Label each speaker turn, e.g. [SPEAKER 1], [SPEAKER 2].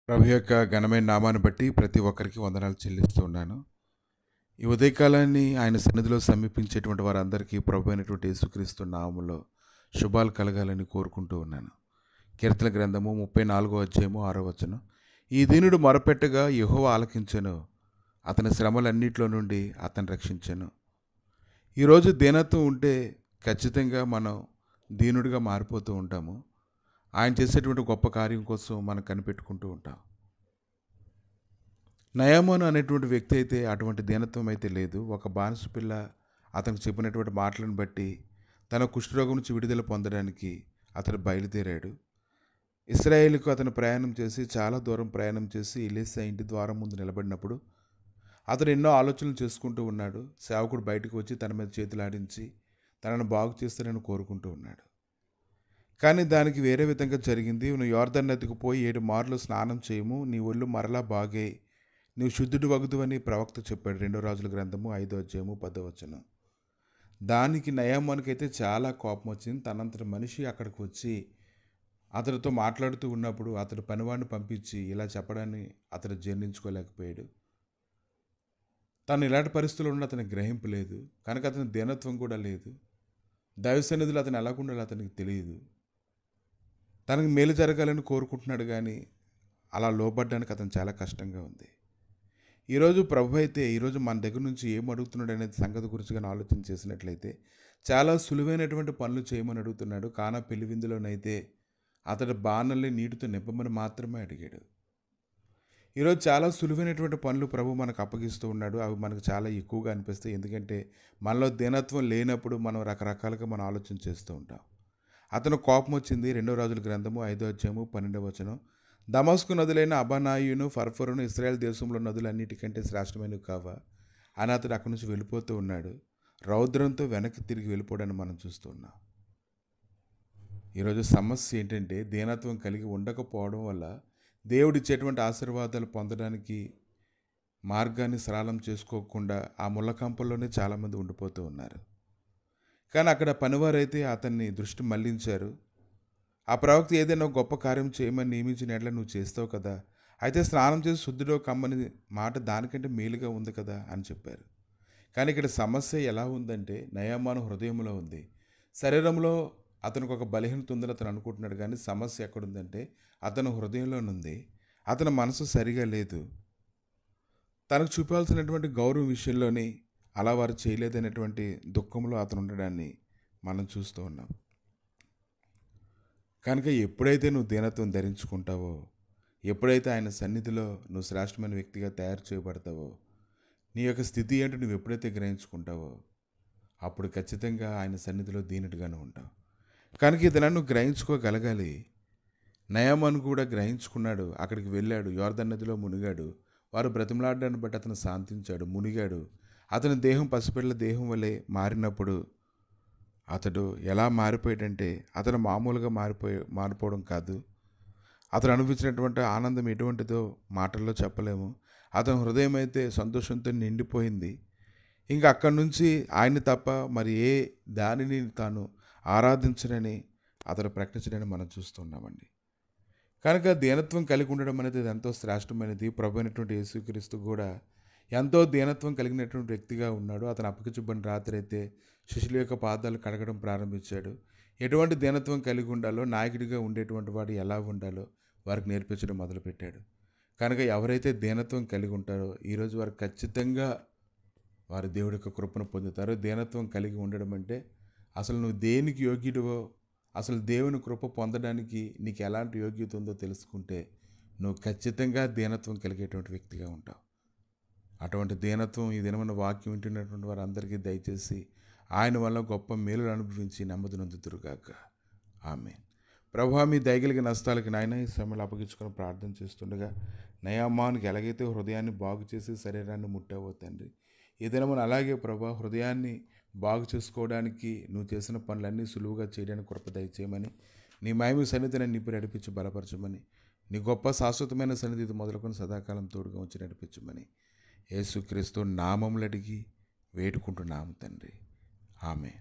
[SPEAKER 1] ప్రభు యొక్క ఘనమైన నామాన్ని బట్టి ప్రతి ఒక్కరికి వందనాలు చెల్లిస్తూ ఉన్నాను. ఈ ఉదయకాలాన్ని ఆయన సన్నిధిలో సమీపించేటువంటి వారందరికీ ప్రభు అయినటువంటి యేసుక్రీస్తు నామములో శుభాలు కలగాలని కోరుకుంటూ ఉన్నాను. కీర్తన గ్రంథము 34వ అధ్యాయము 6వ వచనం. ఈ దీనుడు మొరపెట్టగా యెహోవా ఆలకించెను, అతని శ్రమలన్నిటిలో నుండి అతను రక్షించెను. ఈరోజు దీనత్వం ఉంటే ఖచ్చితంగా మనం దీనుడిగా మారిపోతూ ఉంటాము. ఆయన చేసేటువంటి గొప్ప కార్యం కోసం మనం కనిపెట్టుకుంటూ ఉంటాం. నయామాను అనేటువంటి వ్యక్తి అయితే అటువంటి దీనత్వం అయితే లేదు. ఒక బానిస పిల్ల అతనికి చెప్పినటువంటి మాటలను బట్టి తన కుష్ఠరోగం నుంచి విడుదల పొందడానికి అతను బయలుదేరాడు. ఇశ్రాయేలుకు అతను ప్రయాణం చేసి చాలా దూరం ప్రయాణం చేసి ఎలీషా ఇంటి ద్వారం ముందు నిలబడినప్పుడు అతను ఎన్నో ఆలోచనలు చేసుకుంటూ ఉన్నాడు. సేవకుడు బయటకు వచ్చి తన మీద చేతులాడించి తనను బాగు చేస్తానని కోరుకుంటూ ఉన్నాడు. కానీ దానికి వేరే విధంగా జరిగింది. నువ్వు యోర్దాను నదికి పోయి 7 మార్లు స్నానం చేయము, నీ ఒళ్ళు మరలా బాగే, నీవు శుద్ధుడు వగుదు అని ప్రవక్త చెప్పాడు. 2 రాజుల గ్రంథము 5వ అధ్యాయము 10వ వచనం. దానికి నయామానుకైతే చాలా కోపం వచ్చింది. తనంతట మనిషి అక్కడికి వచ్చి అతడితో మాట్లాడుతూ ఉన్నప్పుడు అతడు పనివాడిని పంపించి ఇలా చెప్పడాన్ని అతడు జీర్ణించుకోలేకపోయాడు. తను ఇలాంటి పరిస్థితుల్లో ఉన్న అతనికి గ్రహింపు లేదు కనుక అతని దీనత్వం కూడా లేదు. దైవ సన్నిధిలో అతను ఎలాగుండాలో అతనికి తెలియదు. తనకు మేలు జరగాలని కోరుకుంటున్నాడు కానీ అలా లోబడ్డానికి అతను చాలా కష్టంగా ఉంది. ఈరోజు ప్రభు అయితే ఈరోజు మన దగ్గర నుంచి ఏం అడుగుతున్నాడు అనేది సంగతి గురించి కానీ ఆలోచన చేసినట్లయితే చాలా సులువైనటువంటి పనులు చేయమని అడుగుతున్నాడు. కానా పెళ్లి విందులోనైతే అతడు బాణల్ని నీటితో నింపమని మాత్రమే అడిగాడు. ఈరోజు చాలా సులువైనటువంటి పనులు ప్రభు మనకు అప్పగిస్తూ ఉన్నాడు. అవి మనకు చాలా ఎక్కువగా అనిపిస్తాయి. ఎందుకంటే మనలో దీనత్వం లేనప్పుడు మనం రకరకాలుగా మనం ఆలోచన చేస్తూ ఉంటాం. అతను కోపం వచ్చింది. 2 రాజుల గ్రంథము 5వ అధ్యాయము 12వ వచనం. దమస్కు నదులైన అబనాయును ఫర్ఫరును ఇశ్రాయేల్ దేశంలో నదులన్నిటికంటే శ్రేష్టమైనవి కావా అని అతడు అక్కడి నుంచి వెళ్ళిపోతూ ఉన్నాడు. రౌద్రంతో వెనక్కి తిరిగి వెళ్ళిపోవడాన్ని మనం చూస్తూ ఉన్నాం. ఈరోజు సమస్య ఏంటంటే దీనత్వం కలిగి ఉండకపోవడం వల్ల దేవుడిచ్చేటువంటి ఆశీర్వాదాలు పొందడానికి మార్గాన్ని సరళం చేసుకోకుండా ఆ ముళ్ళకంపల్లోనే చాలామంది ఉండిపోతూ ఉన్నారు. కానీ అక్కడ పనివారైతే అతన్ని దృష్టి మళ్లించారు. ఆ ప్రవక్త ఏదైనా గొప్ప కార్యం చేయమని నియమించిన ఎట్లా నువ్వు చేస్తావు కదా, అయితే స్నానం చేసి శుద్ధుడో కమ్మని మాట దానికంటే మేలుగా ఉంది కదా అని చెప్పారు. కానీ ఇక్కడ సమస్య ఎలా ఉందంటే నయామాను హృదయంలో ఉంది. శరీరంలో అతనికి ఒక బలహీనత ఉందని అతను అనుకుంటున్నాడు. కానీ సమస్య ఎక్కడుందంటే అతను హృదయంలోనుంది. అతని మనసు సరిగా లేదు. తనకు చూపాల్సినటువంటి గౌరవం విషయంలోని అలా వారు చేయలేదనేటువంటి దుఃఖంలో అతను ఉండడాన్ని మనం చూస్తూ ఉన్నాం. కనుక ఎప్పుడైతే నువ్వు దీనత్వం ధరించుకుంటావో, ఎప్పుడైతే ఆయన సన్నిధిలో నువ్వు శ్రేష్టమైన వ్యక్తిగా తయారు చేయబడతావో, నీ యొక్క స్థితి ఏంటో నువ్వు ఎప్పుడైతే గ్రహించుకుంటావో అప్పుడు ఖచ్చితంగా ఆయన సన్నిధిలో దీనుడిగానే ఉంటావు. కనుక ఇతను నువ్వు గ్రహించుకోగలగాలి. నయామాను కూడా గ్రహించుకున్నాడు. అక్కడికి వెళ్ళాడు, యోర్దాను నదిలో మునిగాడు. వారు బ్రతిమలాడడాన్ని బట్టి అతను శాంతించాడు, మునిగాడు. అతని దేహం పసిపిల్లల దేహం వలె మారినప్పుడు అతడు ఎలా మారిపోయాడంటే అతను మామూలుగా మారిపోవడం కాదు. అతను అనుభవించినటువంటి ఆనందం ఎటువంటిదో మాటల్లో చెప్పలేము. అతని హృదయం అయితే సంతోషంతో నిండిపోయింది. ఇంకా అక్కడి నుంచి ఆయన్ని తప్ప మరి ఏ దానిని తాను ఆరాధించనని అతను ప్రకటించడని మనం చూస్తున్నామండి. కనుక దీనత్వం కలిగి ఉండడం అనేది ఎంతో శ్రేష్టమైనది. ప్రభు అయినటువంటి యేసుక్రీస్తు కూడా ఎంతో దీనత్వం కలిగినటువంటి వ్యక్తిగా ఉన్నాడు. అతను అప్పగించబడిన రాత్రి అయితే శిష్యుల యొక్క పాదాలు కడగడం ప్రారంభించాడు. ఎటువంటి దీనత్వం కలిగి ఉండాలో, నాయకుడిగా ఉండేటువంటి వాడు ఎలా ఉండాలో వారికి నేర్పించడం మొదలుపెట్టాడు. కనుక ఎవరైతే దీనత్వం కలిగి ఉంటారో ఈరోజు వారు ఖచ్చితంగా వారు దేవుడి యొక్క కృపను పొందుతారు. దీనత్వం కలిగి ఉండడం అంటే అసలు నువ్వు దేనికి యోగ్యుడివో, అసలు దేవుని కృప పొందడానికి నీకు ఎలాంటి యోగ్యత ఉందో తెలుసుకుంటే నువ్వు ఖచ్చితంగా దీనత్వం కలిగేటువంటి వ్యక్తిగా ఉంటావు. అటువంటి దీనత్వం ఈ దినమైన వాక్యం వింటున్నటువంటి వారందరికీ దయచేసి ఆయన వల్ల గొప్ప మేలులు అనుభవించి నెమ్మది నొందుతురుగాక. ఆమేన్. ప్రభువా, మీ దయగలిగిన నష్టాలకి నాయన ఈ సమయంలో అప్పగించుకొని ప్రార్థన చేస్తుండగా నయామానుకి ఎలాగైతే హృదయాన్ని బాగు చేసి శరీరాన్ని ముట్టావో తండ్రి, ఈ దినమున అలాగే ప్రభా హృదయాన్ని బాగు చేసుకోవడానికి నువ్వు చేసిన పనులన్నీ సులువుగా చేయడానికి కృప దయచేయమని, నీ మహిమ సన్నిధిని నింపి నడిపించి బలపరచమని, నీ గొప్ప శాశ్వతమైన సన్నిధి మొదలుకొని సదాకాలం తోడుగా ఉంచి నడిపించమని యేసుక్రీస్తు నామములు అడిగి వేడుకుంటున్నాము తండ్రి. ఆమేన్.